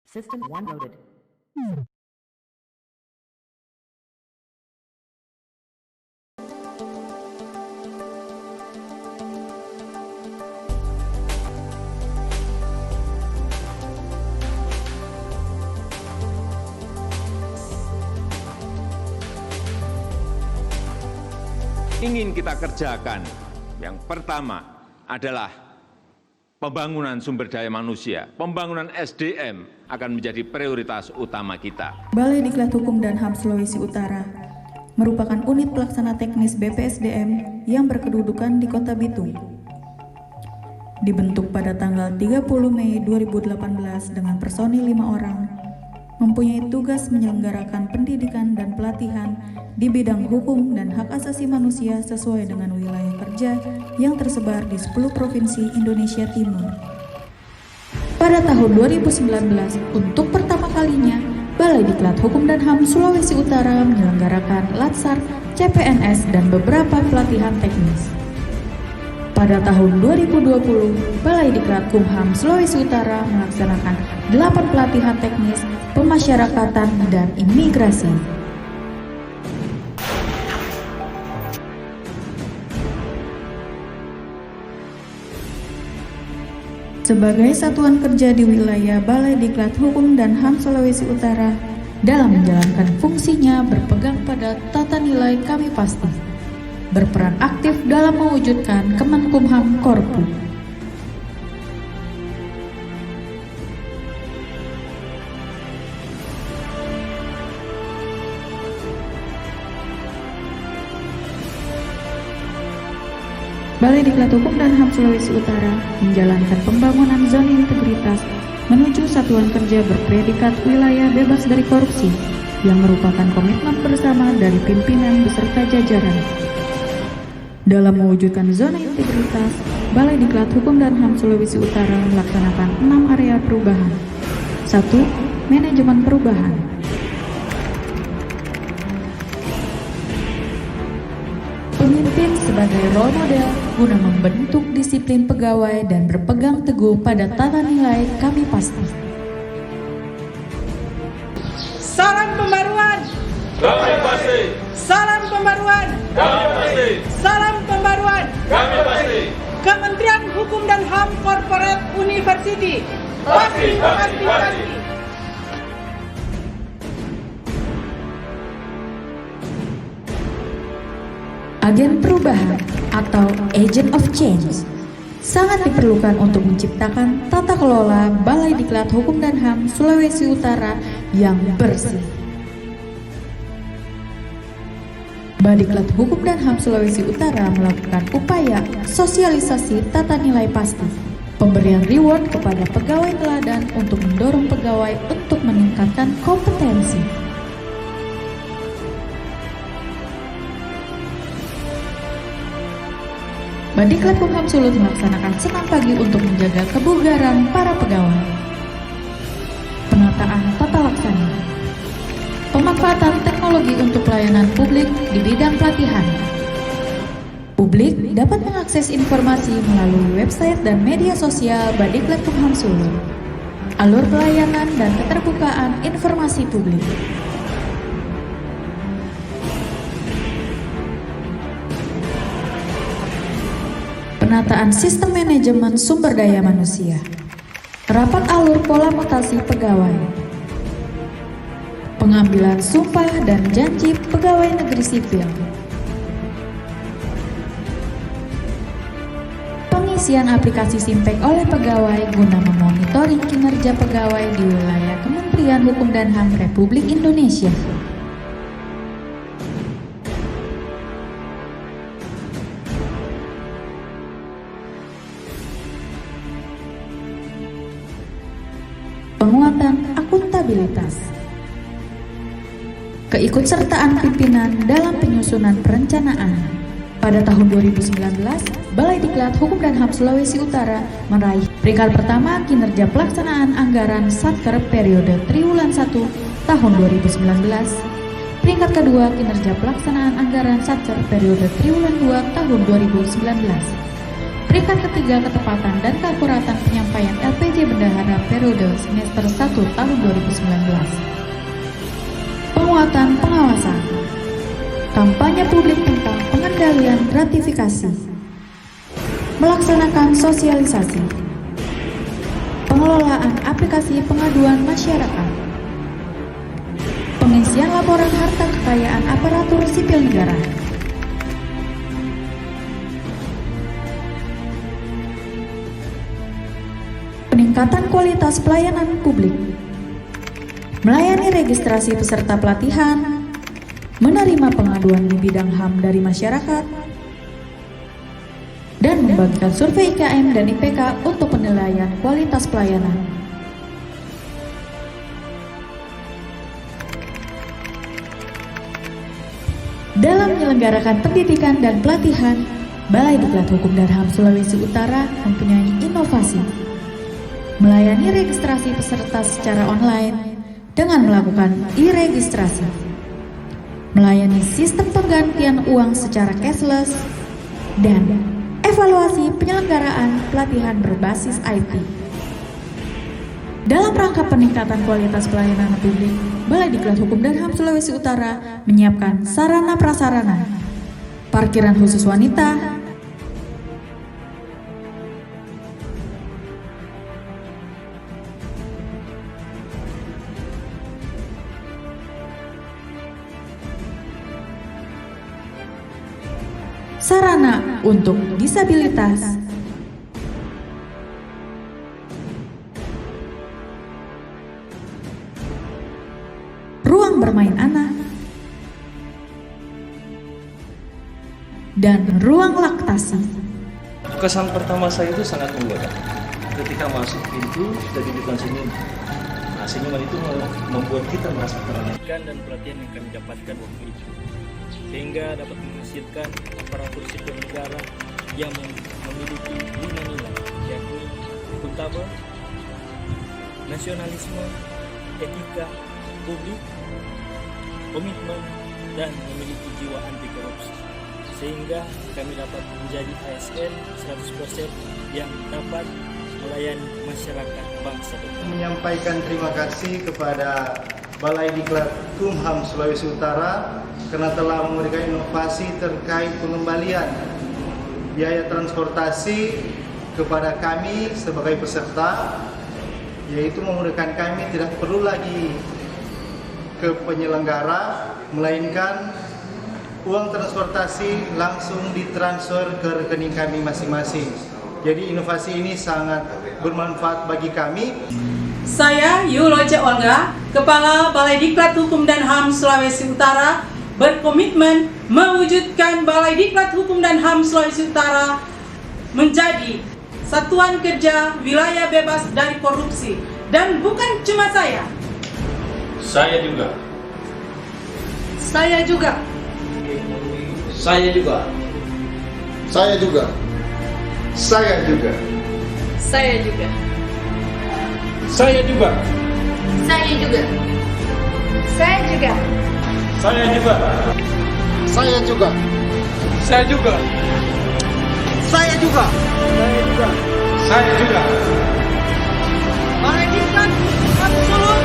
System 1 loaded. Ingin kita kerjakan, yang pertama adalah pembangunan sumber daya manusia, pembangunan SDM akan menjadi prioritas utama kita. Balai Diklat Hukum dan HAM Sulawesi Utara merupakan unit pelaksana teknis BPSDM yang berkedudukan di Kota Bitung. Dibentuk pada tanggal 30 Mei 2018 dengan personil 5 orang, mempunyai tugas menyelenggarakan pendidikan dan pelatihan di bidang hukum dan hak asasi manusia sesuai dengan wilayah kerja yang tersebar di 10 provinsi Indonesia Timur. Pada tahun 2019, untuk pertama kalinya, Balai Diklat Hukum dan HAM Sulawesi Utara menyelenggarakan Latsar, CPNS, dan beberapa pelatihan teknis. Pada tahun 2020, Balai Diklat Kumham Sulawesi Utara melaksanakan 8 pelatihan teknis pemasyarakatan dan imigrasi. Sebagai satuan kerja di wilayah Balai Diklat Hukum dan HAM Sulawesi Utara, dalam menjalankan fungsinya berpegang pada tata nilai kami pasti, berperan aktif dalam mewujudkan Kemenkumham Korpu. Balai Diklat Hukum dan HAM Sulawesi Utara menjalankan pembangunan zona integritas menuju satuan kerja berpredikat wilayah bebas dari korupsi yang merupakan komitmen bersama dari pimpinan beserta jajaran. Dalam mewujudkan zona integritas, Balai Diklat Hukum dan HAM Sulawesi Utara melaksanakan 6 area perubahan. 1. Manajemen perubahan. Pemimpin sebagai role model guna membentuk disiplin pegawai dan berpegang teguh pada tata nilai kami pasti. Salam pembaruan. Kami pasti. Salam pembaruan. Kami pasti. Salam pembaruan. Kami pasti. Kementerian Hukum dan HAM Corporate University. Pasti, pasti, pasti. Agen perubahan atau agent of change sangat diperlukan untuk menciptakan tata kelola Balai Diklat Hukum dan HAM Sulawesi Utara yang bersih. Balai Diklat Hukum dan HAM Sulawesi Utara melakukan upaya sosialisasi tata nilai pasti, pemberian reward kepada pegawai teladan untuk mendorong pegawai untuk meningkatkan kompetensi. Diklat Kumham Sulut melaksanakan senam pagi untuk menjaga kebugaran para pegawai. Penataan tata laksana. Pemanfaatan teknologi untuk pelayanan publik di bidang pelatihan. Publik dapat mengakses informasi melalui website dan media sosial Diklat Kumham Sulut. Alur pelayanan dan keterbukaan informasi publik. Penataan sistem manajemen sumber daya manusia. Rapat alur pola mutasi pegawai. Pengambilan sumpah dan janji pegawai negeri sipil. Pengisian aplikasi Simpek oleh pegawai guna memonitoring kinerja pegawai di wilayah Kementerian Hukum dan HAM Republik Indonesia. Penguatan akuntabilitas. Keikutsertaan pimpinan dalam penyusunan perencanaan. Pada tahun 2019, Balai Diklat Hukum dan HAM Sulawesi Utara meraih peringkat pertama kinerja pelaksanaan anggaran Satker periode triwulan 1 tahun 2019, peringkat kedua kinerja pelaksanaan anggaran Satker periode triwulan 2 tahun 2019, Peringkat ketiga ketepatan dan keakuratan penyampaian LPJ Bendahara periode semester 1 tahun 2019. Penguatan pengawasan. Kampanye publik tentang pengendalian gratifikasi. Melaksanakan sosialisasi. Pengelolaan aplikasi pengaduan masyarakat. Pengisian laporan harta kekayaan aparatur sipil negara. Peningkatan kualitas pelayanan publik. Melayani registrasi peserta pelatihan, menerima pengaduan di bidang HAM dari masyarakat, dan membagikan survei IKM dan IPK untuk penilaian kualitas pelayanan. Dalam menyelenggarakan pendidikan dan pelatihan, Balai Diklat Hukum dan HAM Sulawesi Utara mempunyai inovasi, melayani registrasi peserta secara online dengan melakukan e-registrasi, melayani sistem penggantian uang secara cashless, dan evaluasi penyelenggaraan pelatihan berbasis IT. Dalam rangka peningkatan kualitas pelayanan publik, Balai Diklat Hukum dan HAM Sulawesi Utara menyiapkan sarana prasarana, parkiran khusus wanita, sarana untuk disabilitas, ruang bermain anak, dan ruang laktasi. Kesan pertama saya itu sangat menggoda. Ketika masuk pintu sudah diberikan senyum. Nah, senyuman itu membuat kita merasa terangkan dan pelatihan yang kami dapatkan waktu itu, sehingga dapat menghasilkan aparatur sipil negara yang memiliki 5 nilai, yakni akuntabel, nasionalisme, etika, publik, komitmen, dan memiliki jiwa anti korupsi, sehingga kami dapat menjadi ASN 100% yang dapat melayani masyarakat bangsa. Menyampaikan terima kasih kepada Balai Diklat Kumham Sulawesi Utara karena telah memberikan inovasi terkait pengembalian biaya transportasi kepada kami sebagai peserta, yaitu memudahkan kami tidak perlu lagi ke penyelenggara, melainkan uang transportasi langsung ditransfer ke rekening kami masing-masing. Jadi inovasi ini sangat bermanfaat bagi kami. Saya Yuloce Olga, Kepala Balai Diklat Hukum dan HAM Sulawesi Utara, berkomitmen mewujudkan Balai Diklat Hukum dan HAM Sulawesi Utara menjadi satuan kerja wilayah bebas dari korupsi. Dan bukan cuma saya. Saya juga. Saya juga. Saya juga. Saya juga. Saya juga. Saya juga. Saya juga. Saya juga. Saya juga. Saya juga. Saya juga. Saya juga. Saya juga. Saya juga. Balai Diklat Absolut.